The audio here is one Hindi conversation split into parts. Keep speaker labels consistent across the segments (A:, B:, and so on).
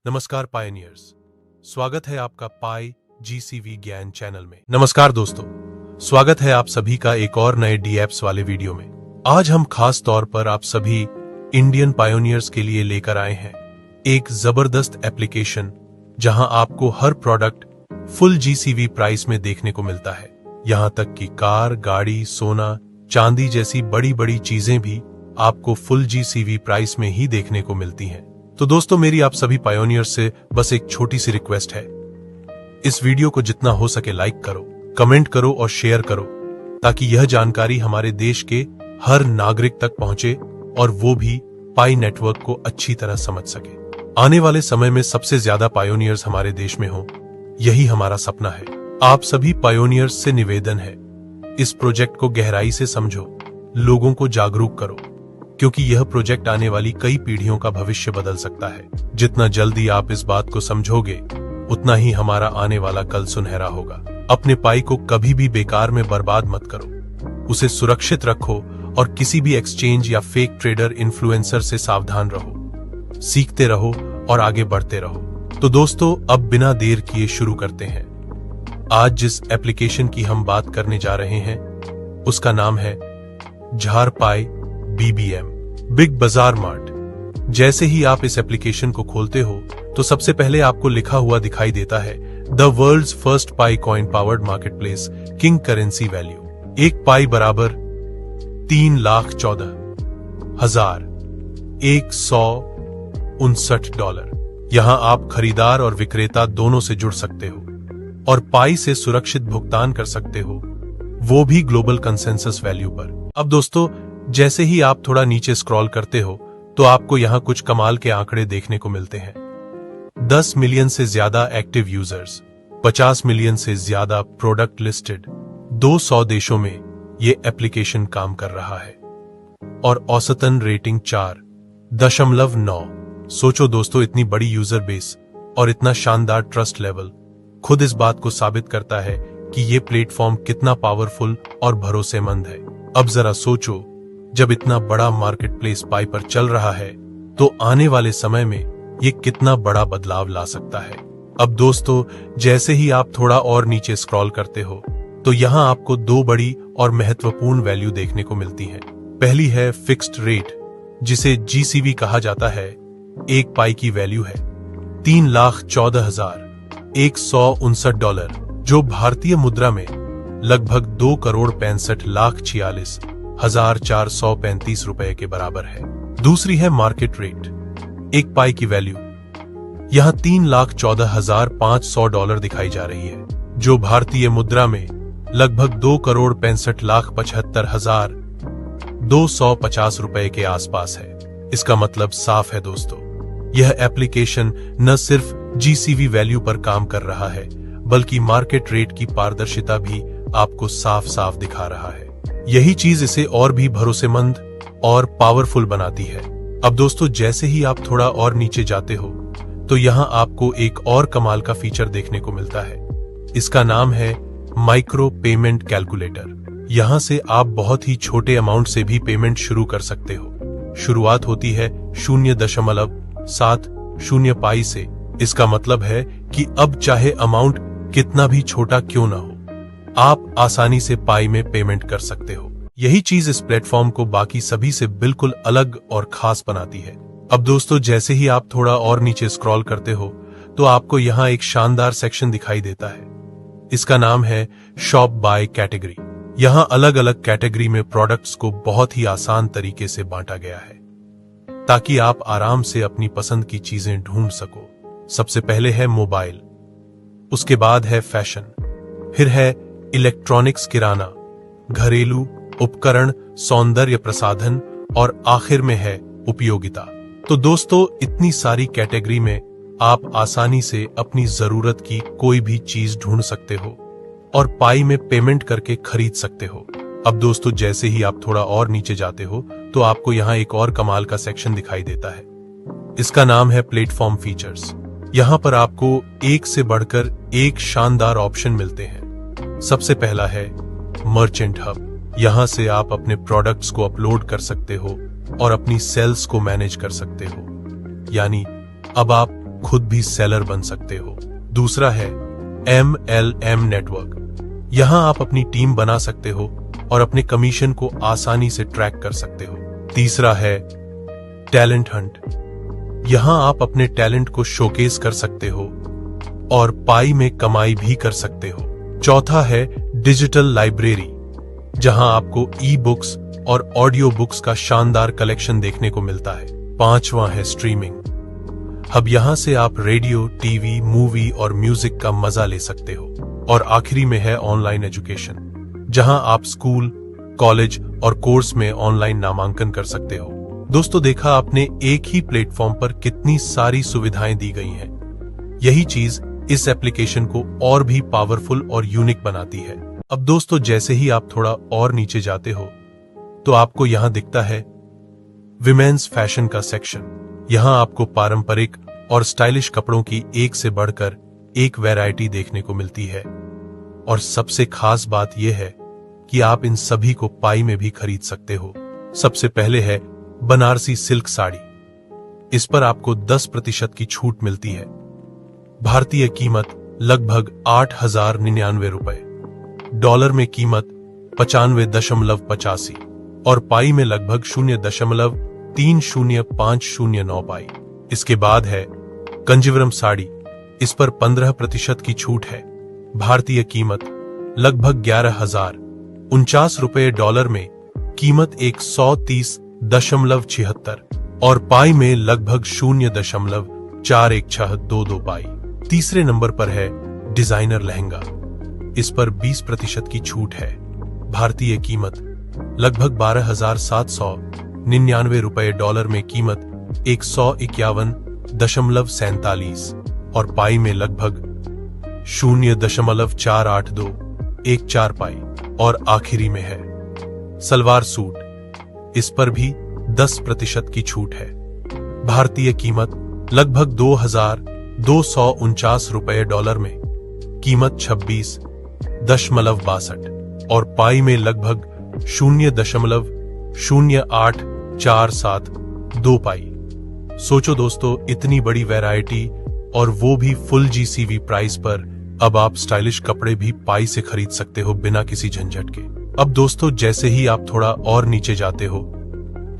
A: नमस्कार पायनियर्स, स्वागत है आपका पाई जीसीवी ज्ञान चैनल में। नमस्कार दोस्तों, स्वागत है आप सभी का एक और नए डी एप्स वाले वीडियो में। आज हम खास तौर पर आप सभी इंडियन पायोनियर्स के लिए लेकर आए हैं एक जबरदस्त एप्लीकेशन जहां आपको हर प्रोडक्ट फुल जीसीवी प्राइस में देखने को मिलता है। यहां तक कि कार, गाड़ी, सोना, चांदी जैसी बड़ी बड़ी चीजें भी आपको फुल जीसीवी प्राइस में ही देखने को मिलती हैं। तो दोस्तों, मेरी आप सभी पायोनियर्स से बस एक छोटी सी रिक्वेस्ट है, इस वीडियो को जितना हो सके लाइक करो, कमेंट करो और शेयर करो, ताकि यह जानकारी हमारे देश के हर नागरिक तक पहुंचे और वो भी पाई नेटवर्क को अच्छी तरह समझ सके। आने वाले समय में सबसे ज्यादा पायोनियर्स हमारे देश में हो, यही हमारा सपना है। आप सभी पायोनियर्स से निवेदन है, इस प्रोजेक्ट को गहराई से समझो, लोगों को जागरूक करो, क्योंकि यह प्रोजेक्ट आने वाली कई पीढ़ियों का भविष्य बदल सकता है। जितना जल्दी आप इस बात को समझोगे, उतना ही हमारा आने वाला कल सुनहरा होगा। अपने पाई को कभी भी बेकार में बर्बाद मत करो, उसे सुरक्षित रखो और किसी भी एक्सचेंज या फेक ट्रेडर इन्फ्लुएंसर से सावधान रहो। सीखते रहो और आगे बढ़ते रहो। तो दोस्तों, अब बिना देर किए शुरू करते हैं। आज जिस एप्लीकेशन की हम बात करने जा रहे हैं उसका नाम है झारपाई BBM, बिग बाजार मार्ट। जैसे ही आप इस एप्लीकेशन को खोलते हो तो सबसे पहले आपको लिखा हुआ दिखाई देता है the world's first pi coin powered marketplace, king currency value. एक पाई बराबर 3,14,159 डॉलर। यहां आप खरीदार और विक्रेता दोनों से जुड़ सकते हो और पाई से सुरक्षित भुगतान कर सकते हो, वो भी ग्लोबल कंसेंसस वैल्यू पर। अब दोस्तों, जैसे ही आप थोड़ा नीचे स्क्रॉल करते हो तो आपको यहां कुछ कमाल के आंकड़े देखने को मिलते हैं। 10 मिलियन से ज्यादा एक्टिव यूजर्स, 50 मिलियन से ज्यादा प्रोडक्ट लिस्टेड, 200 देशों में ये एप्लीकेशन काम कर रहा है और औसतन रेटिंग 4.9। सोचो दोस्तों, इतनी बड़ी यूजर बेस और इतना शानदार ट्रस्ट लेवल खुद इस बात को साबित करता है कि ये प्लेटफॉर्म कितना पावरफुल और भरोसेमंद है। अब जरा सोचो, जब इतना बड़ा मार्केट प्लेस पाई पर चल रहा है तो आने वाले समय में ये कितना बड़ा बदलाव ला सकता है। अब दोस्तों, जैसे ही आप थोड़ा और नीचे स्क्रॉल करते हो तो यहां आपको दो बड़ी और महत्वपूर्ण वैल्यू देखने को मिलती हैं। पहली है फिक्स्ड रेट, जिसे जीसीवी कहा जाता है। एक पाई की वैल्यू है 3,14,159 डॉलर, जो भारतीय मुद्रा में लगभग 2,65,46,435 रुपए के बराबर है। दूसरी है मार्केट रेट। एक पाई की वैल्यू यहां 3,14,500 डॉलर दिखाई जा रही है, जो भारतीय मुद्रा में लगभग 2,65,75,250 रुपए के आसपास है। इसका मतलब साफ है दोस्तों, यह एप्लीकेशन न सिर्फ जीसीवी वैल्यू पर काम कर रहा है, बल्कि मार्केट रेट की पारदर्शिता भी आपको साफ साफ दिखा रहा है। यही चीज इसे और भी भरोसेमंद और पावरफुल बनाती है। अब दोस्तों, जैसे ही आप थोड़ा और नीचे जाते हो तो यहां आपको एक और कमाल का फीचर देखने को मिलता है। इसका नाम है माइक्रो पेमेंट कैलकुलेटर। यहां से आप बहुत ही छोटे अमाउंट से भी पेमेंट शुरू कर सकते हो। शुरुआत होती है 0.70 पाई से। इसका मतलब है कि अब चाहे अमाउंट कितना भी छोटा क्यों ना हो, आप आसानी से पाई में पेमेंट कर सकते हो। यही चीज इस प्लेटफॉर्म को बाकी सभी से बिल्कुल अलग और खास बनाती है। अब दोस्तों, जैसे ही आप थोड़ा और नीचे स्क्रॉल करते हो तो आपको यहाँ एक शानदार सेक्शन दिखाई देता है। इसका नाम है शॉप बाय कैटेगरी। यहाँ अलग अलग कैटेगरी में प्रोडक्ट्स को बहुत ही आसान तरीके से बांटा गया है, ताकि आप आराम से अपनी पसंद की चीजें ढूंढ सको। सबसे पहले है मोबाइल, उसके बाद है फैशन, फिर है इलेक्ट्रॉनिक्स, किराना, घरेलू उपकरण, सौंदर्य प्रसाधन और आखिर में है उपयोगिता। तो दोस्तों, इतनी सारी कैटेगरी में आप आसानी से अपनी जरूरत की कोई भी चीज ढूंढ सकते हो और पाई में पेमेंट करके खरीद सकते हो। अब दोस्तों, जैसे ही आप थोड़ा और नीचे जाते हो तो आपको यहाँ एक और कमाल का सेक्शन दिखाई देता है। इसका नाम है प्लेटफॉर्म फीचर्स। यहाँ पर आपको एक से बढ़कर एक शानदार ऑप्शन मिलते हैं। सबसे पहला है मर्चेंट हब। यहां से आप अपने प्रोडक्ट्स को अपलोड कर सकते हो और अपनी सेल्स को मैनेज कर सकते हो। यानी अब आप खुद भी सेलर बन सकते हो। दूसरा है MLM नेटवर्क। यहां आप अपनी टीम बना सकते हो और अपने कमीशन को आसानी से ट्रैक कर सकते हो। तीसरा है टैलेंट हंट। यहां आप अपने टैलेंट को शोकेस कर सकते हो और पाई में कमाई भी कर सकते हो। चौथा है डिजिटल लाइब्रेरी, जहां आपको ई बुक्स और ऑडियो बुक्स का शानदार कलेक्शन देखने को मिलता है। पांचवा है स्ट्रीमिंग। अब यहां से आप रेडियो, टीवी, मूवी और म्यूजिक का मजा ले सकते हो। और आखिरी में है ऑनलाइन एजुकेशन, जहां आप स्कूल, कॉलेज और कोर्स में ऑनलाइन नामांकन कर सकते हो। दोस्तों, देखा आपने एक ही प्लेटफॉर्म पर कितनी सारी सुविधाएं दी गई हैं। यही चीज इस एप्लीकेशन को और भी पावरफुल और यूनिक बनाती है। अब दोस्तों, जैसे ही आप थोड़ा और नीचे जाते हो तो आपको यहां दिखता है विमेन्स फैशन का सेक्शन। यहां आपको पारंपरिक और स्टाइलिश कपड़ों की एक से बढ़कर एक वैरायटी देखने को मिलती है। और सबसे खास बात यह है कि आप इन सभी को पाई में भी खरीद सकते हो। सबसे पहले है बनारसी सिल्क साड़ी। इस पर आपको 10% की छूट मिलती है। भारतीय कीमत लगभग 8,099 रुपए, डॉलर में कीमत 95.85 और पाई में लगभग 0.30509 पाई। इसके बाद है कंजीवरम साड़ी। इस पर 15% की छूट है। भारतीय कीमत लगभग 11,049 रुपए, डॉलर में कीमत 130.76 और पाई में लगभग 0.4162 पाई। तीसरे नंबर पर है डिजाइनर लहंगा। इस पर 20% की छूट है। भारतीय कीमत लगभग 12,799 रुपए, डॉलर में कीमत 151.47 और पाई में लगभग 0.48214 पाई। और आखिरी में है सलवार सूट। इस पर भी 10% की छूट है। भारतीय कीमत लगभग 2,249 रुपए, डॉलर में कीमत 26.62 और पाई में लगभग 0.08472 पाई। सोचो दोस्तों, इतनी बड़ी वैरायटी और वो भी फुल GCV प्राइस पर अब आप स्टाइलिश कपड़े भी पाई से खरीद सकते हो बिना किसी झंझट के। अब दोस्तों, जैसे ही आप थोड़ा और नीचे जाते हो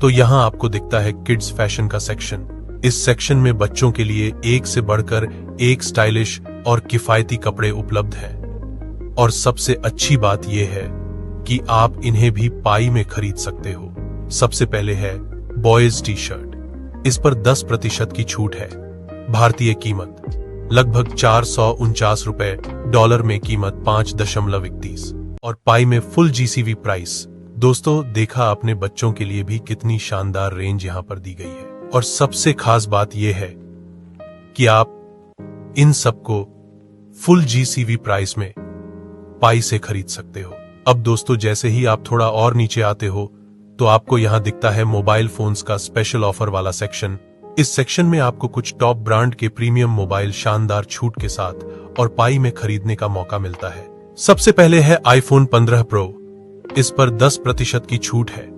A: तो यहां आपको दिखता है किड्स फैशन का सेक्शन। इस सेक्शन में बच्चों के लिए एक से बढ़कर एक स्टाइलिश और किफायती कपड़े उपलब्ध हैं। और सबसे अच्छी बात यह है कि आप इन्हें भी पाई में खरीद सकते हो। सबसे पहले है बॉयज टी शर्ट। इस पर 10% की छूट है। भारतीय कीमत लगभग 449 रुपए, डॉलर में कीमत 5.31 और पाई में फुल GCV प्राइस। दोस्तों, देखा आपने बच्चों के लिए भी कितनी शानदार रेंज यहां पर दी गई है। और सबसे खास बात यह है कि आप इन सबको फुल GCV प्राइस में पाई से खरीद सकते हो। अब दोस्तों, जैसे ही आप थोड़ा और नीचे आते हो तो आपको यहां दिखता है मोबाइल फोन्स का स्पेशल ऑफर वाला सेक्शन। इस सेक्शन में आपको कुछ टॉप ब्रांड के प्रीमियम मोबाइल शानदार छूट के साथ और पाई में खरीदने का मौका मिलता है। सबसे पहले है iPhone 15 Pro। इस पर 10% की छूट है।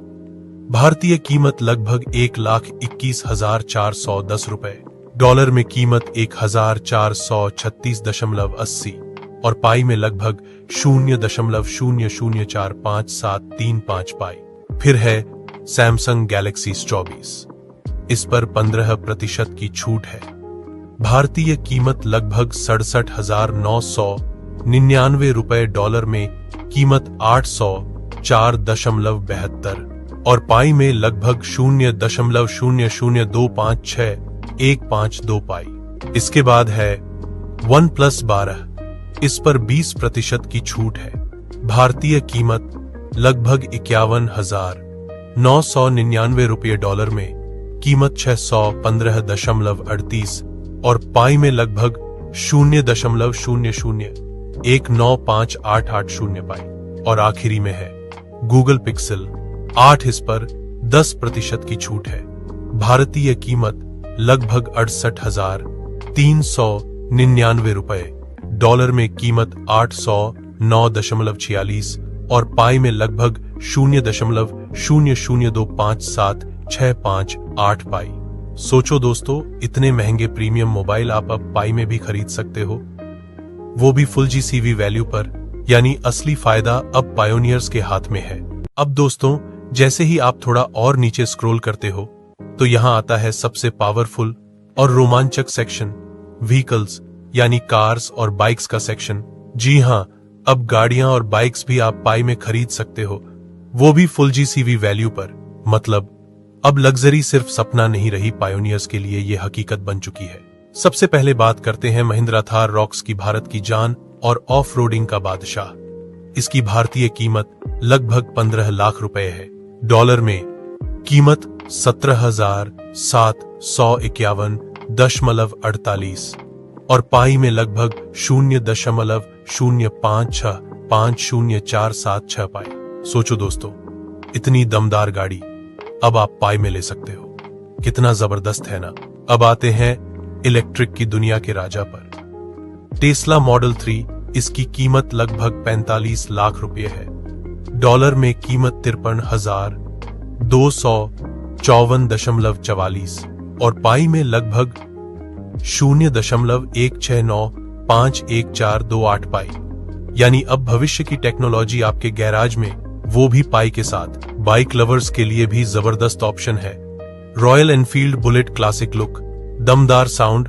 A: भारतीय कीमत लगभग 1,21,410 रुपए, डॉलर में कीमत 1,436.80 और पाई में लगभग 0.0045735 पाई। फिर है सैमसंग गैलेक्सी S24। इस पर 15% की छूट है। भारतीय कीमत लगभग 67,999 रुपए, डॉलर में कीमत 804.72 और पाई में लगभग 0.0025615 पाई। इसके बाद है OnePlus 12। इस पर 20% की छूट है। भारतीय कीमत लगभग 51,999 रुपये, डॉलर में कीमत 615.38 और पाई में लगभग 0.0019588 पाई। और आखिरी में है Google Pixel 8। इस पर 10% की छूट है। भारतीय कीमत लगभग 68,399 रुपए, डॉलर में कीमत 809.46 और पाई में लगभग 0.0025765 पाई। सोचो दोस्तों, इतने महंगे प्रीमियम मोबाइल आप अब पाई में भी खरीद सकते हो, वो भी फुल जीसीवी वैल्यू पर। यानी असली फायदा अब पायोनियर्स के हाथ में है। अब दोस्तों, जैसे ही आप थोड़ा और नीचे स्क्रॉल करते हो तो यहां आता है सबसे पावरफुल और रोमांचक सेक्शन, व्हीकल्स यानी कार्स और बाइक्स का सेक्शन। जी हां, अब गाड़ियां और बाइक्स भी आप पाई में खरीद सकते हो, वो भी फुल जीसीवी वैल्यू पर। मतलब अब लग्जरी सिर्फ सपना नहीं रही, पायोनियर्स के लिए ये हकीकत बन चुकी है। सबसे पहले बात करते हैं महिंद्रा थार रॉक्स की, भारत की जान और ऑफ रोडिंग का बादशाह। इसकी भारतीय कीमत लगभग 15 लाख रुपए है। डॉलर में कीमत 17,751.48 और पाई में लगभग 0.0565047 पाई। सोचो दोस्तों, इतनी दमदार गाड़ी अब आप पाई में ले सकते हो। कितना जबरदस्त है ना। अब आते हैं इलेक्ट्रिक की दुनिया के राजा पर। टेस्ला मॉडल 3, इसकी कीमत लगभग 45 लाख रुपए है। डॉलर में कीमत 53,254.44 और पाई में लगभग 0.1695142 पाई। यानी अब भविष्य की टेक्नोलॉजी आपके गैराज में, वो भी पाई के साथ। बाइक लवर्स के लिए भी जबरदस्त ऑप्शन है। Royal Enfield bullet classic look, दमदार साउंड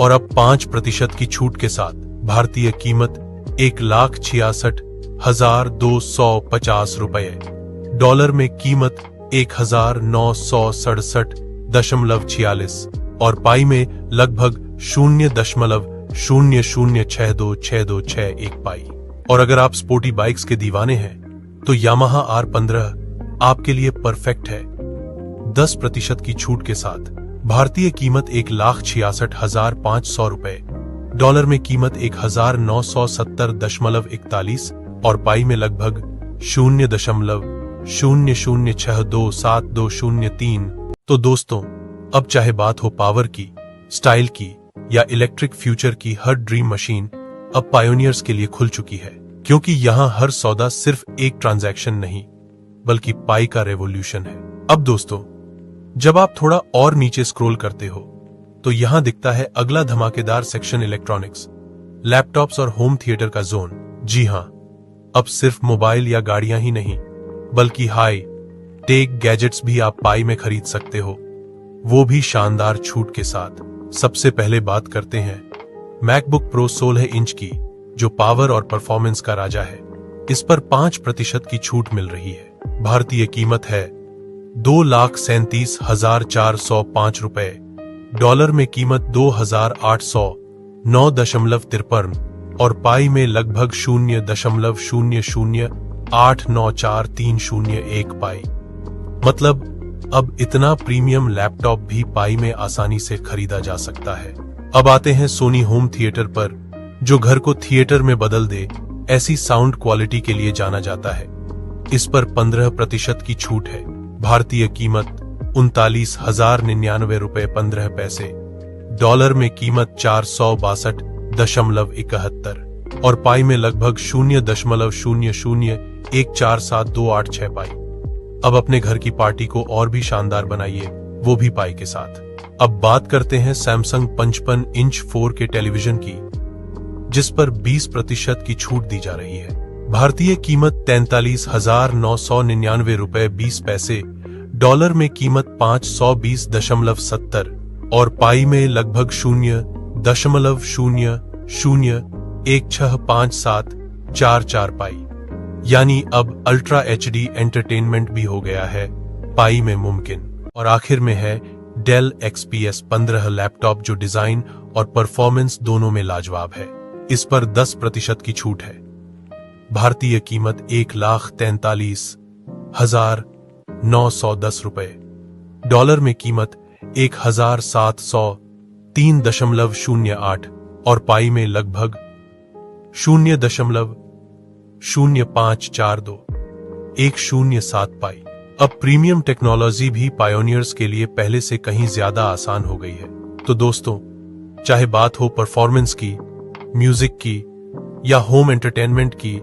A: और अब 5% की छूट के साथ। भारतीय कीमत 1,66,250 रुपए। डॉलर में कीमत 1,967.46 और पाई में लगभग 0.0062626 पाई। और अगर आप स्पोर्टी बाइक्स के दीवाने हैं तो यामाहा R15 आपके लिए परफेक्ट है। 10% की छूट के साथ। भारतीय कीमत 1,66,500 रुपए। डॉलर में कीमत 1,970.41 और पाई में लगभग 0.006272003। तो दोस्तों, अब चाहे बात हो पावर की, स्टाइल की या इलेक्ट्रिक फ्यूचर की, हर ड्रीम मशीन अब पायोनियर्स के लिए खुल चुकी है। क्योंकि यहां हर सौदा सिर्फ एक ट्रांजैक्शन नहीं, बल्कि पाई का रेवोल्यूशन है। अब दोस्तों, जब आप थोड़ा और नीचे स्क्रॉल करते हो तो यहां दिखता है अगला धमाकेदार सेक्शन, इलेक्ट्रॉनिक्स, लैपटॉप्स और होम थिएटर का जोन। जी हां, अब सिर्फ मोबाइल या गाड़ियां ही नहीं, बल्कि हाई टेक गैजेट्स भी आप पाई में खरीद सकते हो, वो भी शानदार छूट के साथ। सबसे पहले बात करते हैं मैकबुक प्रो 16 इंच की, जो पावर और परफॉर्मेंस का राजा है। इस पर 5% की छूट मिल रही है। भारतीय कीमत है 2,37,405 रुपए। डॉलर में कीमत 2,809.53 और पाई में लगभग 0.008943001 पाई। मतलब अब इतना प्रीमियम लैपटॉप भी पाई में आसानी से खरीदा जा सकता है। अब आते हैं सोनी होम थिएटर पर, जो घर को थिएटर में बदल दे, ऐसी साउंड क्वालिटी के लिए जाना जाता है। इस पर 15% की छूट है। भारतीय कीमत 39,099 रुपए 15 पैसे। डॉलर में कीमत 462.71 और पाई में लगभग 0.0014728 पाई। अब अपने घर की पार्टी को और भी शानदार बनाइए, वो भी पाई के साथ। अब बात करते हैं सैमसंग 55 इंच 4K टेलीविजन की, जिस पर 20% की छूट दी जा रही है। भारतीय कीमत 43,999 रुपए 20 पैसे। डॉलर में कीमत 520.70 और पाई में लगभग 0.0016574 पाई। यानी अब अल्ट्रा HD एंटरटेनमेंट भी हो गया है पाई में मुमकिन। और आखिर में है डेल XPS 15 लैपटॉप, जो डिजाइन और परफॉर्मेंस दोनों में लाजवाब है। इस पर 10% की छूट है। भारतीय कीमत 1,43,910 रुपए। डॉलर में कीमत 1,703.08 और पाई में लगभग 0.0542 पाई। अब प्रीमियम टेक्नोलॉजी भी पायोनियर्स के लिए पहले से कहीं ज्यादा आसान हो गई है। तो दोस्तों, चाहे बात हो परफॉर्मेंस की, म्यूजिक की या होम एंटरटेनमेंट की,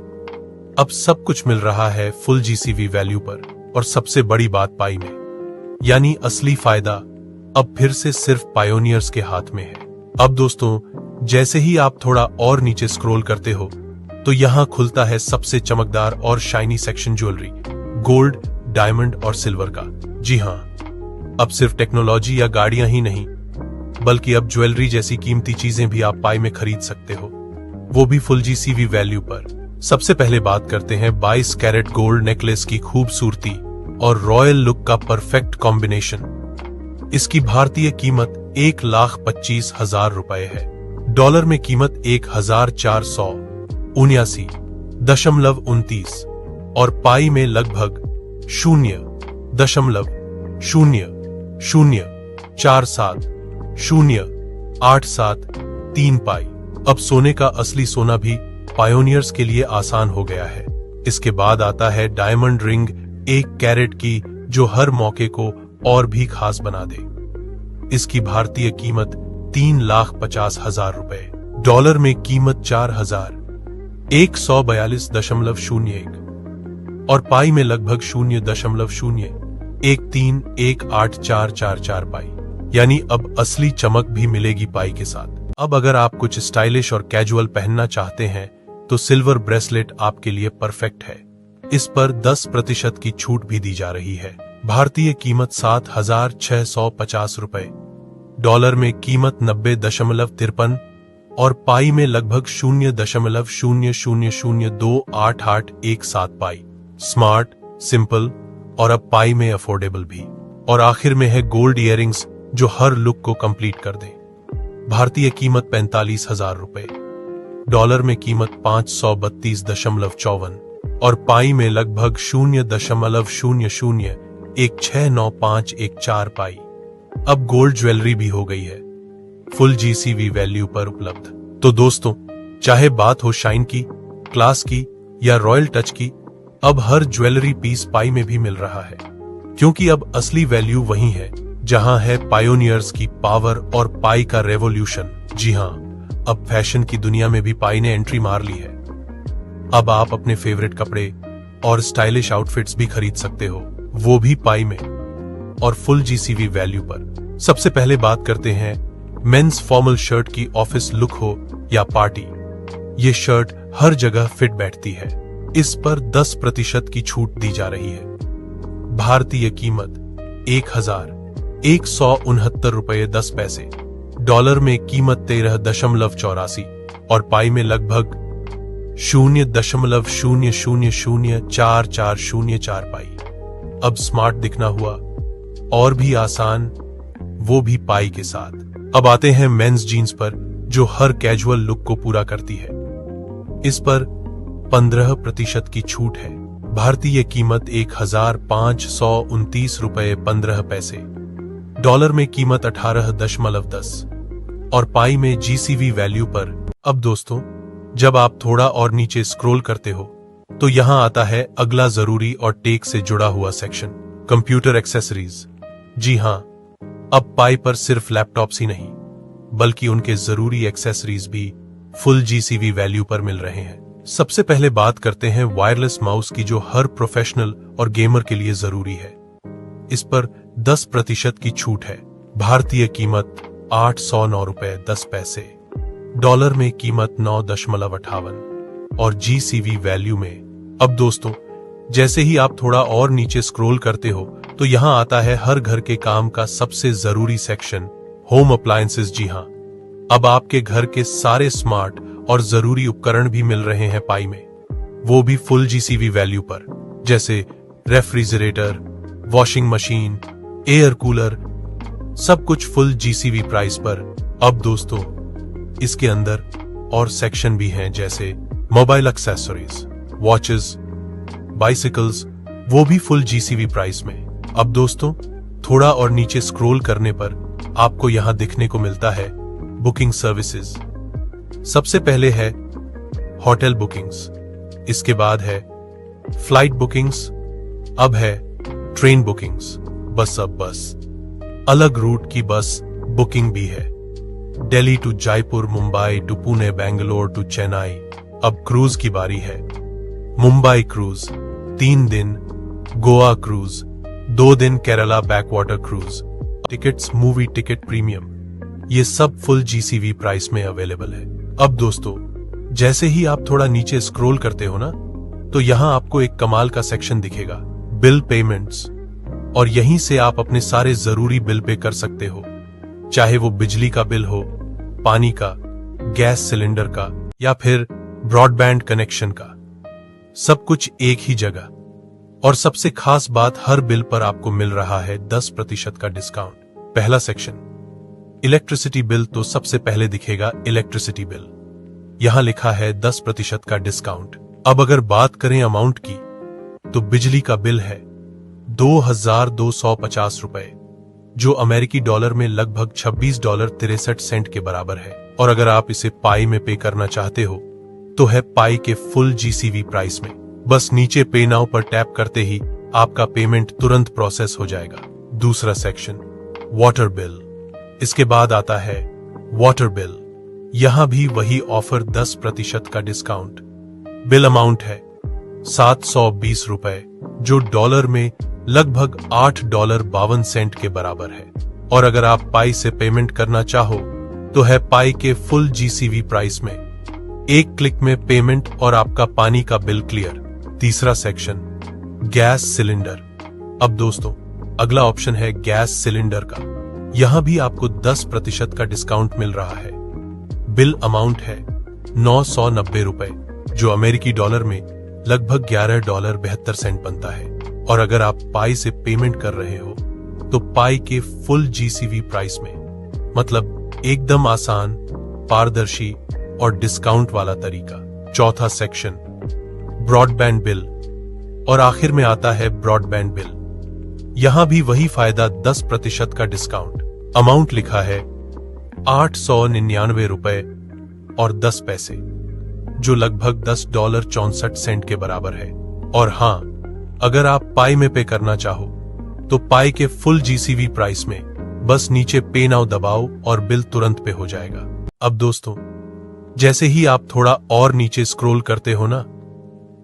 A: अब सब कुछ मिल रहा है फुल जीसीवी वैल्यू पर। और सबसे बड़ी बात पाई में, यानी असली फायदा अब फिर से सिर्फ पायोनियर्स के हाथ में है। अब दोस्तों, जैसे ही आप थोड़ा और नीचे स्क्रॉल करते हो तो यहाँ खुलता है सबसे चमकदार और shiny section jewellery, gold, diamond और सिल्वर का। जी हाँ, अब सिर्फ टेक्नोलॉजी या गाड़ियां ही नहीं, बल्कि अब ज्वेलरी जैसी कीमती चीजें भी आप पाई में खरीद सकते हो, वो भी फुल जीसीवी वैल्यू पर। सबसे पहले बात करते हैं 22 कैरेट गोल्ड नेकलेस की खूबसूरती और रॉयल लुक का परफेक्ट कॉम्बिनेशन। इसकी भारतीय कीमत 1,25,000 रुपए है। डॉलर में कीमत 1,479.29 और पाई में लगभग 0.0047,087,3 पाई। अब सोने का असली सोना भी पायोनियर्स के लिए आसान हो गया है। इसके बाद आता है डायमंड रिंग 1 कैरेट की, जो हर मौके को और भी खास बना दे। इसकी भारतीय कीमत 3,50,000 रुपए, डॉलर में कीमत 4,142.01 और पाई में लगभग 0.013184444 पाई। यानी अब असली चमक भी मिलेगी पाई के साथ। अब अगर आप कुछ स्टाइलिश और कैजुअल पहनना चाहते हैं तो सिल्वर ब्रेसलेट आपके लिए परफेक्ट है। इस पर 10% की छूट भी दी जा रही है। भारतीय कीमत 7,650 रुपए, डॉलर में कीमत 90.53 और पाई में लगभग 0.00028817 पाई। स्मार्ट, सिंपल और अब पाई में अफोर्डेबल भी। और आखिर में है गोल्ड इयररिंग्स, जो हर लुक को कंप्लीट कर दे। भारतीय कीमत 45,000 रुपए, डॉलर में कीमत 532.54 और पाई में लगभग 0.00169514 पाई। अब गोल्ड ज्वेलरी भी हो गई है फुल जीसीवी वैल्यू पर उपलब्ध। तो दोस्तों, चाहे बात हो शाइन की, क्लास की या रॉयल टच की, अब हर ज्वेलरी पीस पाई में भी मिल रहा है, क्योंकि अब असली वैल्यू वही है जहां है पायोनियर्स की पावर और पाई का रेवोल्यूशन। जी हां, अब फैशन की दुनिया में भी पाई ने एंट्री मार ली है। अब आप अपने फेवरेट कपड़े और स्टाइलिश आउटफिट्स भी खरीद सकते हो, वो भी पाई में और फुल जीसीवी वैल्यू पर। सबसे पहले बात करते हैं मेंस फॉर्मल शर्ट की। ऑफिस लुक हो या पार्टी, ये शर्ट हर जगह फिट बैठती है। इस पर 10% की छूट दी जा रही है। भारतीय कीमत 1,169 रुपये 10 पैसे, डॉलर में कीमत 13.84 और पाई में लगभग 0.00044404 पाई। अब स्मार्ट दिखना हुआ और भी आसान, वो भी पाई के साथ। अब आते हैं मेंस जीन्स पर, जो हर कैजुअल लुक को पूरा करती है। इस पर 15% की छूट है। भारतीय कीमत 1,529 रुपये 15 पैसे, डॉलर में कीमत 18.10 और पाई में जीसीवी वैल्यू पर। अब दोस्तों, जब आप थोड़ा और नीचे स्क्रॉल करते हो तो यहां आता है अगला जरूरी और टेक से जुड़ा हुआ सेक्शन, कंप्यूटर एक्सेसरीज। जी हां, अब पाई पर सिर्फ लैपटॉप्स ही नहीं, बल्कि उनके जरूरी एक्सेसरीज भी फुल जीसीवी वैल्यू पर मिल रहे हैं। सबसे पहले बात करते हैं वायरलेस माउस की, जो हर प्रोफेशनल और गेमर के लिए जरूरी है। इस पर 10% की छूट है। भारतीय कीमत 809 रुपये 10 पैसे, डॉलर में कीमत 9.58 और जीसीवी वैल्यू में। अब दोस्तों, जैसे ही आप थोड़ा और नीचे स्क्रॉल करते हो तो यहां आता है हर घर के काम का सबसे जरूरी सेक्शन, होम अप्लायंसेस। जी हां, अब आपके घर के सारे स्मार्ट और जरूरी उपकरण भी मिल रहे हैं पाई में, वो भी फुल जीसीवी वैल्यू पर, जैसे refrigerator, washing machine, air cooler, सब कुछ फुल जीसीवी प्राइस पर। अब दोस्तों, इसके अंदर और सेक्शन भी हैं, जैसे मोबाइल एक्सेसरीज, वॉचेस, बाइसिकल्स, वो भी फुल जीसीवी प्राइस में। अब दोस्तों, थोड़ा और नीचे स्क्रॉल करने पर आपको यहां दिखने को मिलता है बुकिंग सर्विसेज। सबसे पहले है होटल बुकिंग्स, इसके बाद है फ्लाइट बुकिंग्स, अब है ट्रेन बुकिंग्स। बस अलग रूट की बस बुकिंग भी है, Delhi to Jaipur, Mumbai to Pune, Bangalore to Chennai. अब क्रूज की बारी है। मुंबई क्रूज 3 दिन, गोवा क्रूज 2 दिन, Kerala backwater cruise. Tickets, movie ticket premium, ये सब फुल जीसीवी प्राइस में अवेलेबल है। अब दोस्तों, जैसे ही आप थोड़ा नीचे स्क्रॉल करते हो ना, तो यहां आपको एक कमाल का सेक्शन दिखेगा, बिल पेमेंट्स, और यहीं से आप अपने सारे जरूरी बिल पे कर सकते हो, चाहे वो बिजली का बिल हो, पानी का, गैस सिलेंडर का, या फिर ब्रॉडबैंड कनेक्शन का। सब कुछ एक ही जगह। और सबसे खास बात, हर बिल पर आपको मिल रहा है 10% का डिस्काउंट। पहला सेक्शन, इलेक्ट्रिसिटी बिल, तो सबसे पहले दिखेगा इलेक्ट्रिसिटी बिल। यहां लिखा है 10% का डिस्काउंट। अब अगर बात करें अमाउंट की, तो बिजली का बिल है 2250 रुपए, जो अमेरिकी डॉलर में लगभग $26.63 के बराबर है। और अगर आप इसे पाई में पे करना चाहते हो, तो है पाई के फुल जीसीवी प्राइस में। बस नीचे पे नाउ पर टैप करते ही आपका पेमेंट तुरंत प्रोसेस हो जाएगा। दूसरा सेक्शन, वाटर बिल। इसके बाद आता है वाटर बिल। यहां भी वही ऑफर, 10% का डिस्काउंट। बिल अमाउंट है 720 रुपए, जो डॉलर में लगभग $8.52 के बराबर है। और अगर आप पाई से पेमेंट करना चाहो, तो है पाई के फुल जीसीवी प्राइस में। एक क्लिक में पेमेंट और आपका पानी का बिल क्लियर। तीसरा सेक्शन, गैस सिलेंडर। अब दोस्तों, अगला ऑप्शन है गैस सिलेंडर का। यहां भी आपको 10% का डिस्काउंट मिल रहा है। बिल अमाउंट है 990 रुपए, जो अमेरिकी डॉलर में लगभग $11.72 बनता है। और अगर आप पाई से पेमेंट कर रहे हो, तो पाई के फुल जीसीवी प्राइस में। मतलब एकदम आसान, पारदर्शी और डिस्काउंट वाला तरीका। चौथा सेक्शन, ब्रॉडबैंड बिल। और आखिर में आता है ब्रॉडबैंड बिल। यहां भी वही फायदा, 10% का डिस्काउंट। अमाउंट लिखा है 899 रुपए और 10 पैसे, जो लगभग $10.64 के बराबर है। और हां, अगर आप पाई में पे करना चाहो, तो पाई के फुल जीसीवी प्राइस में बस नीचे पे नाउ दबाओ और बिल तुरंत पे हो जाएगा। अब दोस्तों, जैसे ही आप थोड़ा और नीचे स्क्रॉल करते हो ना,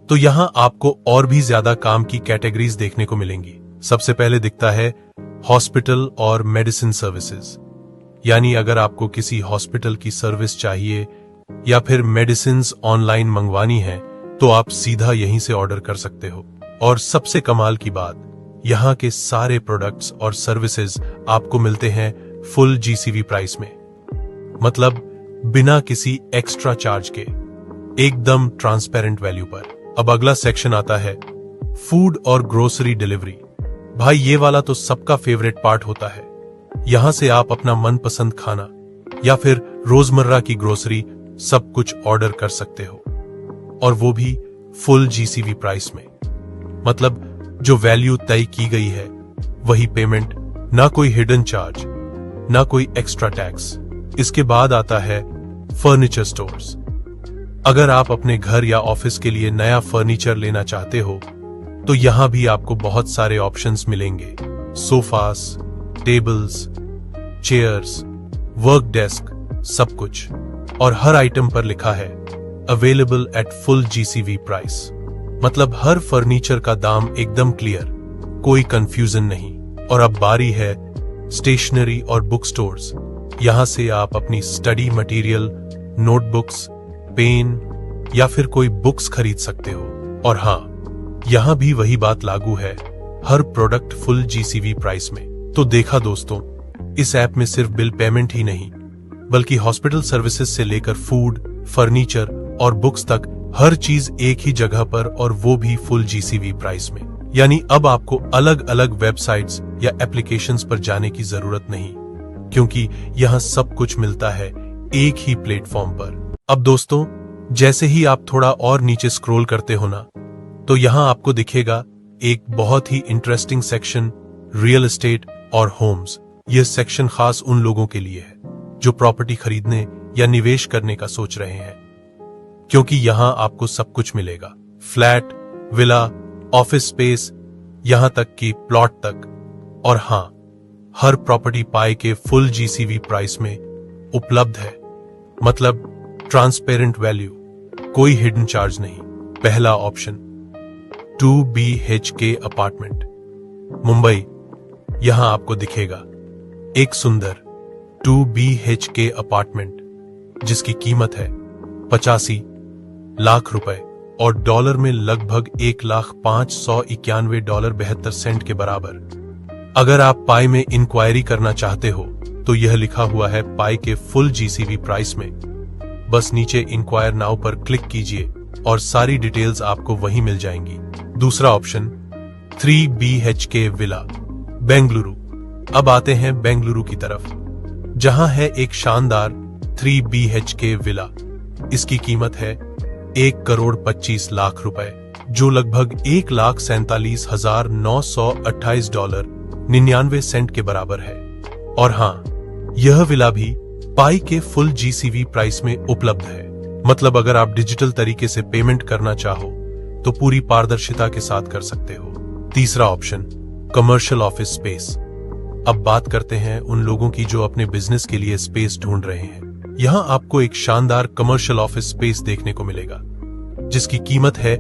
A: तो यहां आपको और भी ज्यादा काम की कैटेगरीज देखने को मिलेंगी। सबसे पहले दिखता है हॉस्पिटल और मेडिसिन सर्विसेज। यानी अगर आपको किसी हॉस्पिटल की सर्विस चाहिए या फिर मेडिसिन ऑनलाइन मंगवानी है, तो आप सीधा यहीं से ऑर्डर कर सकते हो। और सबसे कमाल की बात, यहां के सारे प्रोडक्ट्स और सर्विसेज आपको मिलते हैं फुल जीसीवी प्राइस में। मतलब बिना किसी एक्स्ट्रा चार्ज के, एकदम ट्रांसपेरेंट वैल्यू पर। अब अगला सेक्शन आता है फूड और ग्रोसरी डिलीवरी। भाई, ये वाला तो सबका फेवरेट पार्ट होता है। यहां से आप अपना मनपसंद खाना या फिर रोजमर्रा की ग्रोसरी सब कुछ ऑर्डर कर सकते हो, और वो भी फुल जीसीवी प्राइस में। मतलब जो वैल्यू तय की गई है, वही पेमेंट, ना कोई हिडन चार्ज, ना कोई एक्स्ट्रा टैक्स। इसके बाद आता है फर्नीचर स्टोर्स। अगर आप अपने घर या ऑफिस के लिए नया फर्नीचर लेना चाहते हो, तो यहां भी आपको बहुत सारे ऑप्शंस मिलेंगे। Sofas, tables, chairs, work desk, सब कुछ। और हर आइटम पर लिखा है available at full GCV price. मतलब हर फर्नीचर का दाम एकदम क्लियर, कोई कंफ्यूजन नहीं। और अब बारी है स्टेशनरी और बुक स्टोर्स। यहां से आप अपनी स्टडी मटेरियल, नोटबुक्स, पेन या फिर कोई बुक्स खरीद सकते हो। और हां, यहां भी वही बात लागू है, हर प्रोडक्ट फुल जीसीवी प्राइस में। तो देखा दोस्तों, इस ऐप में सिर्फ बिल पेमेंट ही नहीं, बल्कि हॉस्पिटल सर्विसेज से लेकर फूड, फर्नीचर और बुक्स तक हर चीज एक ही जगह पर, और वो भी फुल जीसीवी प्राइस में। यानी अब आपको अलग अलग वेबसाइट्स या एप्लीकेशंस पर जाने की जरूरत नहीं, क्योंकि यहां सब कुछ मिलता है एक ही प्लेटफॉर्म पर। अब दोस्तों, जैसे ही आप थोड़ा और नीचे स्क्रॉल करते हो ना, तो यहां आपको दिखेगा एक बहुत ही इंटरेस्टिंग सेक्शन, रियल एस्टेट और होम्स। यह सेक्शन खास उन लोगों के लिए है जो प्रॉपर्टी खरीदने या निवेश करने का सोच रहे हैं, क्योंकि यहां आपको सब कुछ मिलेगा। फ्लैट, विला, ऑफिस स्पेस, यहां तक कि प्लॉट तक। और हां, हर प्रॉपर्टी पाई के फुल जीसीवी प्राइस में उपलब्ध है। मतलब ट्रांसपेरेंट वैल्यू, कोई हिडन चार्ज नहीं। पहला ऑप्शन 2 BHK अपार्टमेंट, मुंबई। यहां आपको दिखेगा एक सुंदर 2 BHK अपार्टमेंट जिसकी कीमत है 85 लाख रुपए और डॉलर में लगभग $1,591.72 के बराबर। अगर आप पाई में इंक्वायरी करना चाहते हो तो यह लिखा हुआ है पाई के फुल GCV प्राइस में। बस नीचे इंक्वायर नाउ पर क्लिक कीजिए और सारी डिटेल्स आपको वहीं मिल जाएंगी। दूसरा ऑप्शन 3 BHK विला बेंगलुरु। अब आते हैं बेंगलुरु की तरफ, जहां है एक शानदार 3 BHK विला। इसकी कीमत है 1,25,00,000 रुपए, जो लगभग $1,47,928.99 के बराबर है। और हां, यह विला भी पाई के फुल GCV प्राइस में उपलब्ध है। मतलब अगर आप डिजिटल तरीके से पेमेंट करना चाहो तो पूरी पारदर्शिता के साथ कर सकते हो। तीसरा ऑप्शन कमर्शियल ऑफिस स्पेस। अब बात करते हैं उन लोगों की जो अपने बिजनेस के लिए स्पेस ढूंढ रहे हैं। यहां आपको एक शानदार कमर्शियल ऑफिस स्पेस देखने को मिलेगा, जिसकी कीमत है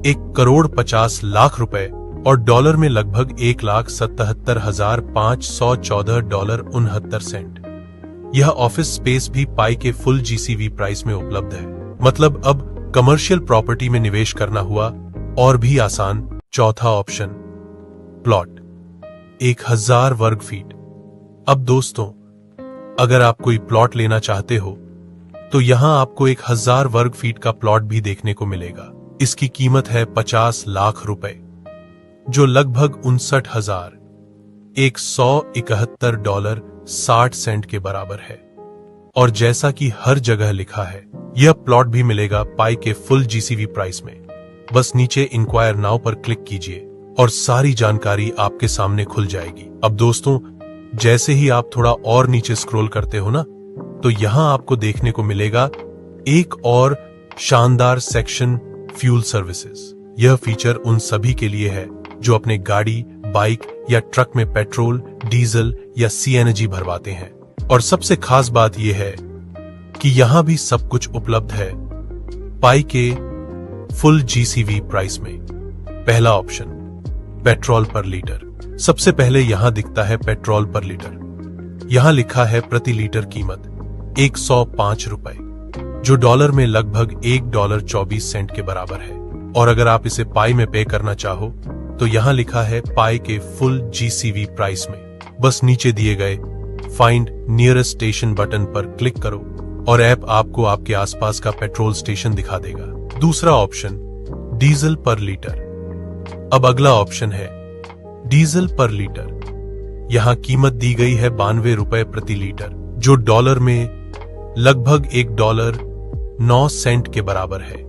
A: $1,50,00,000 रुपए और डॉलर में लगभग $1,77,514.69। यह ऑफिस स्पेस भी पाई के फुल GCV प्राइस में उपलब्ध है। मतलब अब कमर्शियल प्रॉपर्टी में निवेश करना हुआ और भी आसान। चौथा ऑप्शन प्लॉट 1000 वर्ग फीट। अब दोस्तों, अगर आप कोई प्लॉट लेना चाहते हो तो यहां आपको 1000 वर्ग फीट का प्लॉट भी देखने को मिलेगा। इसकी कीमत है 50 लाख रुपए, जो लगभग $59,171.60 के बराबर है। और जैसा कि हर जगह लिखा है, यह प्लॉट भी मिलेगा पाई के फुल GCV प्राइस में। बस नीचे इंक्वायर नाउ पर क्लिक कीजिए और सारी जानकारी आपके सामने खुल जाएगी। अब दोस्तों, जैसे ही आप थोड़ा और नीचे स्क्रॉल करते हो ना, तो यहां आपको देखने को मिलेगा एक और शानदार सेक्शन फ्यूल सर्विसेज। यह फीचर उन सभी के लिए है जो अपने गाड़ी, बाइक या ट्रक में पेट्रोल, डीजल या CNG भरवाते हैं। और सबसे खास बात यह है कि यहां भी सब कुछ उपलब्ध है पाई के फुल GCV प्राइस में। पहला ऑप्शन पेट्रोल पर लीटर। सबसे पहले यहां दिखता है पेट्रोल पर लीटर। यहां लिखा है प्रति लीटर कीमत 105 रुपए, जो डॉलर में लगभग $1.24 के बराबर है। और अगर आप इसे पाई में पे करना चाहो तो यहां लिखा है पाई के फुल GCV प्राइस में। बस नीचे दिए गए फाइंड नियरेस्ट स्टेशन बटन पर क्लिक करो और ऐप आपको आपके आसपास का पेट्रोल स्टेशन दिखा देगा। दूसरा ऑप्शन डीजल पर लीटर। अब अगला ऑप्शन है डीजल पर लीटर। यहां कीमत दी गई है 92 रुपए प्रति लीटर, जो डॉलर में लगभग $1.09 के बराबर है।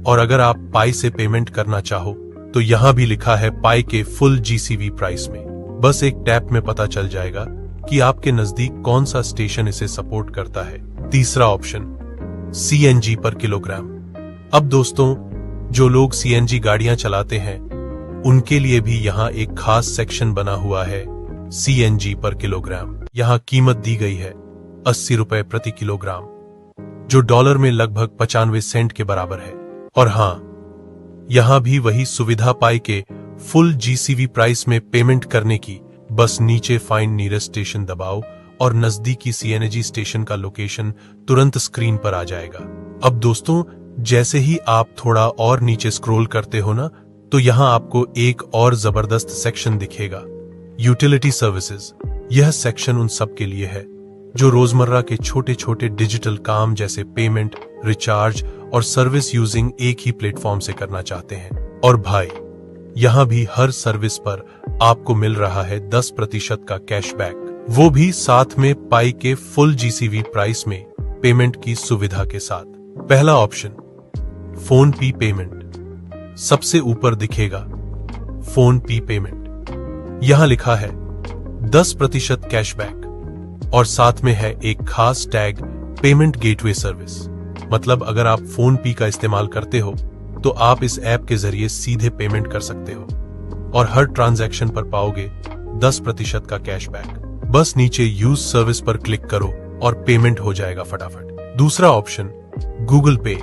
A: और अगर आप पाई से पेमेंट करना चाहो तो यहां भी लिखा है पाई के फुल GCV प्राइस में। बस एक टैप में पता चल जाएगा कि आपके नजदीक कौन सा स्टेशन इसे सपोर्ट करता है। तीसरा ऑप्शन CNG पर किलोग्राम। अब दोस्तों, जो लोग CNG गाड़ियां चलाते हैं उनके लिए भी यहां एक खास सेक्शन बना हुआ है CNG पर किलोग्राम। यहां कीमत दी गई है 80 रुपए प्रति किलोग्राम, जो डॉलर में लगभग 95 सेंट के बराबर है। और हां, यहां भी वही सुविधा पाई के फुल GCV प्राइस में पेमेंट करने की। बस नीचे फाइंड नियरेस्ट स्टेशन दबाओ और नजदीकी CNG स्टेशन का लोकेशन तुरंत स्क्रीन पर आ जाएगा। अब दोस्तों, जैसे ही आप थोड़ा और नीचे स्क्रॉल करते हो ना, तो यहां आपको एक और जबरदस्त सेक्शन दिखेगा यूटिलिटी सर्विसेज। यह सेक्शन उन सब के लिए है जो रोजमर्रा के छोटे छोटे डिजिटल काम जैसे पेमेंट, रिचार्ज और सर्विस यूजिंग एक ही प्लेटफॉर्म से करना चाहते हैं। और भाई, यहां भी हर सर्विस पर आपको मिल रहा है 10% का कैशबैक, वो भी साथ में पाई के फुल GCV प्राइस में पेमेंट की सुविधा के साथ। पहला ऑप्शन फोन पे पेमेंट। सबसे ऊपर दिखेगा फोन पे पेमेंट। यहां लिखा है 10% कैशबैक और साथ में है एक खास टैग पेमेंट गेटवे सर्विस। मतलब अगर आप फोन पे का इस्तेमाल करते हो तो आप इस ऐप के जरिए सीधे पेमेंट कर सकते हो और हर ट्रांजैक्शन पर पाओगे 10% का कैशबैक। बस नीचे यूज सर्विस पर क्लिक करो और पेमेंट हो जाएगा फटाफट। दूसरा ऑप्शन गूगल पे।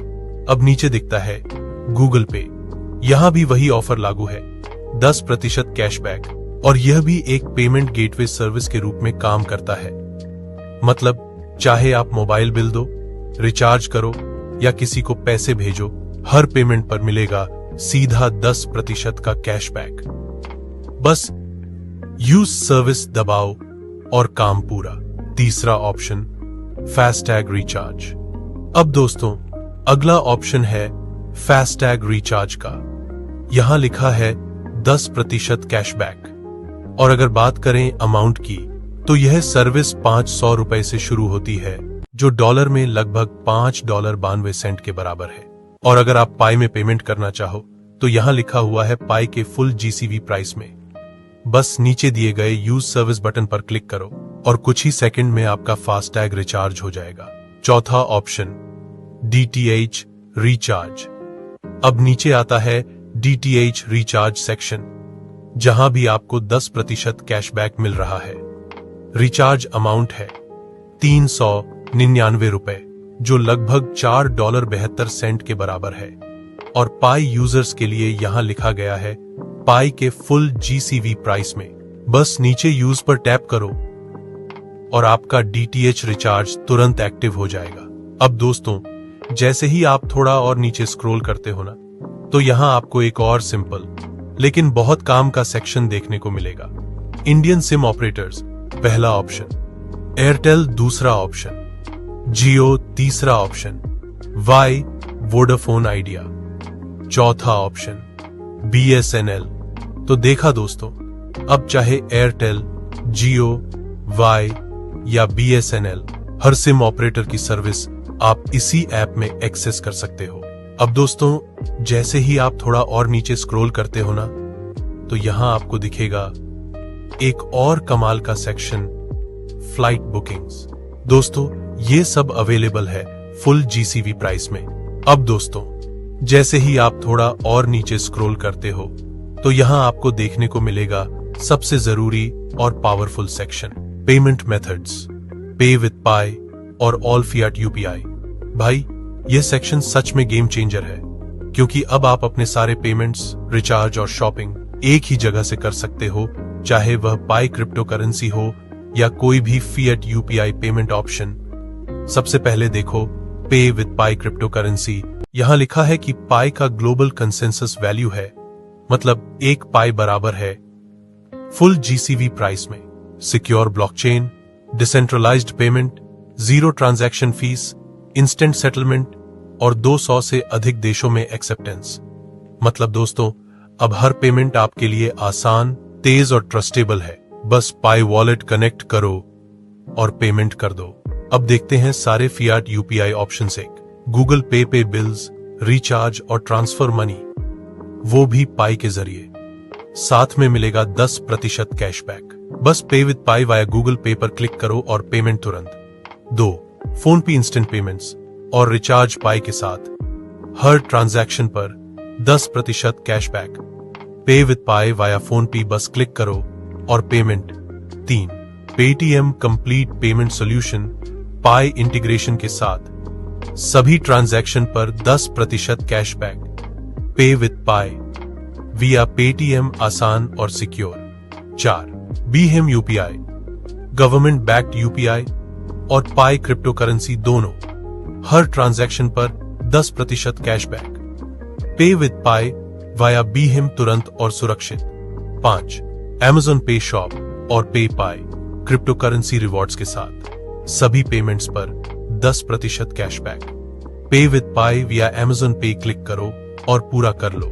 A: अब नीचे दिखता है गूगल पे। यहां भी वही ऑफर लागू है, 10% कैशबैक और यह भी एक पेमेंट गेटवे सर्विस के रूप में काम करता है। मतलब चाहे आप मोबाइल बिल दो, रिचार्ज करो या किसी को पैसे भेजो, हर पेमेंट पर मिलेगा सीधा 10% का कैशबैक। बस यूज सर्विस दबाओ और काम पूरा। तीसरा ऑप्शन फास्टैग रिचार्ज। अब दोस्तों अगला ऑप्शन है फास्टैग रिचार्ज का। यहां लिखा है 10% कैशबैक। और अगर बात करें अमाउंट की, तो यह सर्विस 500 रुपए से शुरू होती है, जो डॉलर में लगभग $5.92 के बराबर है। और अगर आप पाई में पेमेंट करना चाहो तो यहां लिखा हुआ है पाई के फुल जीसीवी प्राइस में। बस नीचे दिए गए यूज सर्विस बटन पर क्लिक करो और कुछ ही सेकंड में आपका फास्टैग रिचार्ज हो जाएगा। चौथा ऑप्शन डीटीएच रिचार्ज। अब नीचे आता है डीटीएच रिचार्ज सेक्शन, जहां भी आपको 10% कैशबैक मिल रहा है। रिचार्ज अमाउंट है $399, जो लगभग $4.72 के बराबर है। और पाई यूजर्स के लिए यहां लिखा गया है पाई के फुल जीसीवी प्राइस में। बस नीचे यूज पर टैप करो और आपका डीटीएच रिचार्ज तुरंत एक्टिव हो जाएगा। अब दोस्तों जैसे ही आप थोड़ा और नीचे स्क्रॉल करते हो ना, तो यहां आपको एक और सिंपल लेकिन बहुत काम का सेक्शन देखने को मिलेगा। इंडियन सिम ऑपरेटर्स पहला ऑप्शन, एयरटेल दूसरा ऑप्शन, जियो तीसरा ऑप्शन, वाई वोडाफोन आइडिया चौथा ऑप्शन, बीएसएनएल। तो देखा दोस्तों, अब चाहे एयरटेल, जियो, वाई या बीएसएनएल, हर सिम ऑपरेटर की सर्विस आप इसी ऐप में एक्सेस कर सकते हो। अब दोस्तों जैसे ही आप थोड़ा और नीचे स्क्रॉल करते हो ना, तो यहां आपको दिखेगा एक और कमाल का सेक्शन, फ्लाइट बुकिंग्स। दोस्तों ये सब अवेलेबल है फुल जीसीवी प्राइस में। अब दोस्तों जैसे ही आप थोड़ा और नीचे स्क्रॉल करते हो, तो यहां आपको देखने को मिलेगा सबसे जरूरी और पावरफुल सेक्शन, पेमेंट मेथड्स, पे विद पाई और ऑल फियाट यूपीआई। भाई यह सेक्शन सच में गेम चेंजर है, क्योंकि अब आप अपने सारे पेमेंट्स, रिचार्ज और शॉपिंग एक ही जगह से कर सकते हो, चाहे वह पाई क्रिप्टो करेंसी हो या कोई भी फियाट यूपीआई पेमेंट ऑप्शन। सबसे पहले देखो पे विद पाई क्रिप्टो करेंसी। यहां लिखा है कि पाई का ग्लोबल कंसेंसस वैल्यू है, मतलब एक पाई बराबर है फुल जीसीवी प्राइस में, secure blockchain, decentralised payment, zero transaction fees, instant settlement और 200 से अधिक देशों में एक्सेप्टेंस। मतलब दोस्तों अब हर पेमेंट आपके लिए आसान, तेज और ट्रस्टेबल है। बस पाई वॉलेट कनेक्ट करो और पेमेंट कर दो। अब देखते हैं सारे फियाट यूपीआई ऑप्शन से। गूगल पे बिल्स, रिचार्ज और ट्रांसफर मनी, वो भी पाई के जरिए। साथ में मिलेगा 10% कैशबैक। बस पे विद पाई वाया गूगल पे पर क्लिक करो और पेमेंट तुरंत। 2. फोन पे इंस्टेंट पेमेंट्स और रिचार्ज पाई के साथ हर ट्रांजैक्शन पर 10% कैशबैक। पे विद पाई वाया फोन पे बस क्लिक करो और payment. 3. Paytm complete payment solution पाई इंटीग्रेशन के साथ सभी ट्रांजैक्शन पर 10% कैशबैक। पे विद पाई विया पेटीएम आसान और secure. 4. BHIM UPI, government backed UPI और पाई क्रिप्टो करेंसी दोनों, हर ट्रांजैक्शन पर 10% कैशबैक। पे विद पाई वाया बीहेम तुरंत और सुरक्षित। 5. Amazon पे शॉप और पे पाई क्रिप्टो करेंसी रिवॉर्ड्स के साथ सभी पेमेंट्स पर 10% कैशबैक। पे विद पाई विया Amazon पे क्लिक करो और पूरा कर लो।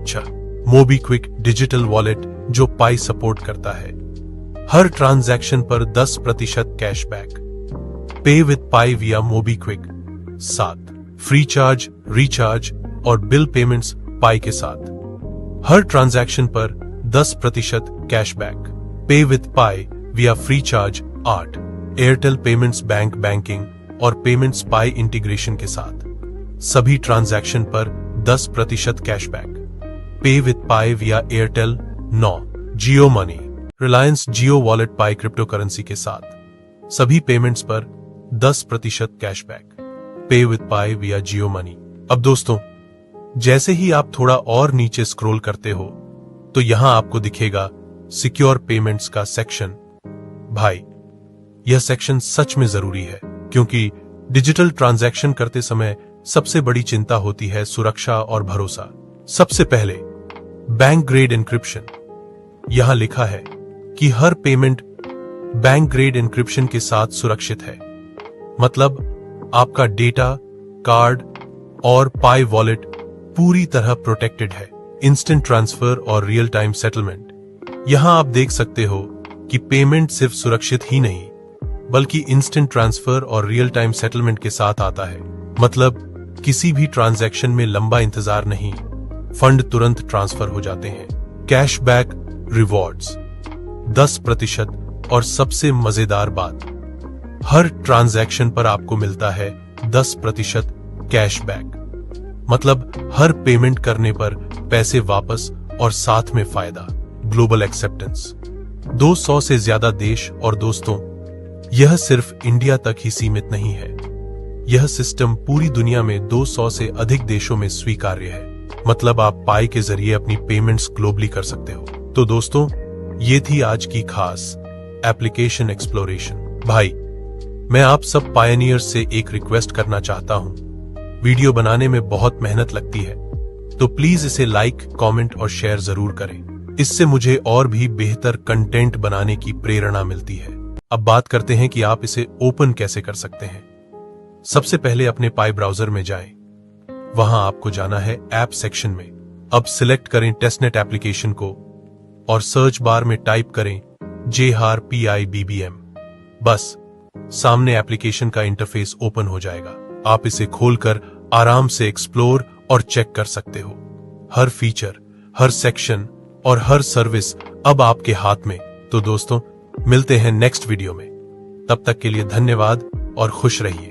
A: 6. मोबीक्विक डिजिटल वॉलेट जो पाई सपोर्ट करता है, हर ट्रांजैक्शन पर 10% कैशबैक। पे विद पाई विया मोबीक्विक। 7. फ्री चार्ज, रिचार्ज और बिल पेमेंट्स पाई के साथ हर ट्रांजैक्शन पर 10% कैशबैक। पे विद पाई विया free charge. 8. Airtel payments bank banking और पेमेंट्स पाई इंटीग्रेशन के साथ सभी ट्रांजैक्शन पर 10% कैशबैक। पे विद पाई विया एयरटेल। 9. जियो मनी, रिलायंस जियो वॉलेट पाई क्रिप्टो करेंसी के साथ सभी पेमेंट्स पर 10% कैशबैक। पे विद पाई विया जियो मनी। अब दोस्तों जैसे ही आप थोड़ा और नीचे स्क्रॉल करते हो, तो यहां आपको दिखेगा सिक्योर पेमेंट्स का सेक्शन। भाई, यह सेक्शन सच में जरूरी है, क्योंकि डिजिटल ट्रांजैक्शन करते समय सबसे बड़ी चिंता होती है सुरक्षा और भरोसा। सबसे पहले बैंक ग्रेड एन्क्रिप्शन। यहां लिखा है कि हर पेमेंट बैंक ग्रेड एन्क्रिप्शन के साथ सुरक्षित है। मतलब आपका डेटा, कार्ड और पाई वॉलेट पूरी तरह प्रोटेक्टेड है। इंस्टेंट ट्रांसफर और रियल टाइम सेटलमेंट। यहां आप देख सकते हो कि पेमेंट सिर्फ सुरक्षित ही नहीं, बल्कि इंस्टेंट ट्रांसफर और रियल टाइम सेटलमेंट के साथ आता है। मतलब किसी भी ट्रांजैक्शन में लंबा इंतजार नहीं, फंड तुरंत ट्रांसफर हो जाते हैं। Cashback rewards 10%। और सबसे मजेदार बात, हर ट्रांजैक्शन पर आपको मिलता है 10% कैशबैक। मतलब हर पेमेंट करने पर पैसे वापस और साथ में फायदा। ग्लोबल एक्सेप्टेंस 200 से ज्यादा देश और दोस्तों, यह सिर्फ इंडिया तक ही सीमित नहीं है। यह सिस्टम पूरी दुनिया में 200 से अधिक देशों में स्वीकार्य है। मतलब आप पाई के जरिए अपनी पेमेंट्स ग्लोबली कर सकते हो। तो दोस्तों, ये थी आज की खास एप्लीकेशन एक्सप्लोरेशन। भाई, मैं आप सब पायनियर्स से एक रिक्वेस्ट करना चाहता हूं। वीडियो बनाने में बहुत मेहनत लगती है, तो प्लीज इसे लाइक, कमेंट और शेयर जरूर करें। इससे मुझे और भी बेहतर कंटेंट बनाने की प्रेरणा मिलती है। अब बात करते हैं कि आप इसे ओपन कैसे कर सकते हैं। सबसे पहले अपने पाई ब्राउजर में जाएं। वहां आपको जाना है ऐप सेक्शन में। अब सिलेक्ट करें टेस्टनेट एप्लीकेशन को और सर्च बार में टाइप करें JARPIBBM। बस सामने एप्लीकेशन का इंटरफेस ओपन हो जाएगा। आप इसे खोलकर आराम से एक्सप्लोर और चेक कर सकते हो। हर फीचर, हर सेक्शन और हर सर्विस अब आपके हाथ में। तो दोस्तों, मिलते हैं नेक्स्ट वीडियो में। तब तक के लिए धन्यवाद और खुश रहिए।